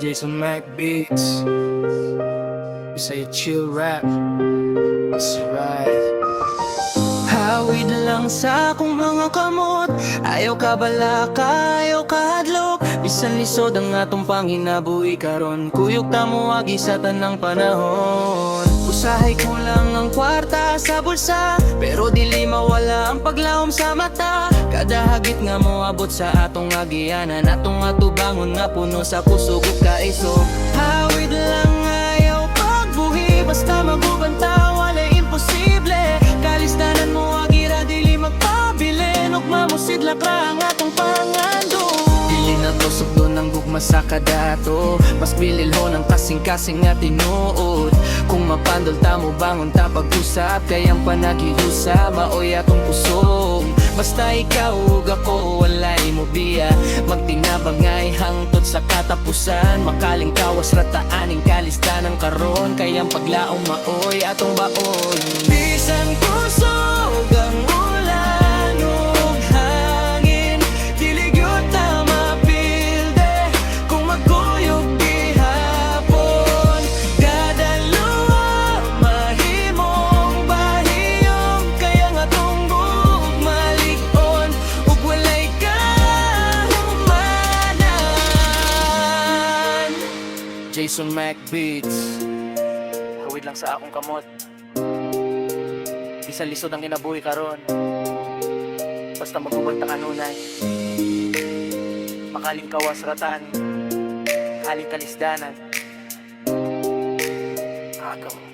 Jason Mac Beats. Say chill rap. That's right. Hawid lang sa akong mga kamot. Ayaw ka balaka, ayaw ka hadlok. Bisan lisod ang atong panginabuhi karon. Kuyog ta mo agi sa tanang panahon. Usahay ko lang ang kwarta sa bulsa, pero dili mawala ang paglawom sa mata. Kada hagit nga mo abot sa atong agianan, atong atubangon nga puno sa kusog ug kaiso. Hawid lang ayaw pagbuhi, basta magubanta walay imposible. Kalistanan mo agira dili magpabilin, ug mamusidlak ra ang atong pangando. Dili na to sugdo ng gugma sa kadato, mas bililho ng kasing-kasing nga tinuod. Kung mapandol ta mo bangon ta pag-usap, kayang panagihusa maoy atong pusong. Basta ikaw ug ako walay mo biya, magtinabang ngay hangtod sa katapusan. Makaling kawas rataaning kalistanan karon, kayang paglaom maoy atong baon. Bisan kusog ang ulan ug hangin, dili gyud ta mapilde kung magkuyog gihapon. Kada luwa mahimong bahiyong, kaya nga tong bugmalikon ug walay kahumanan. Jason Mac Beats. Hawid lang sa akong kamot. Bisan lisod ang kinabuhi karon, basta magubanta kanunay. Makaling kawas ratan, haling kalisdanan. Agaw.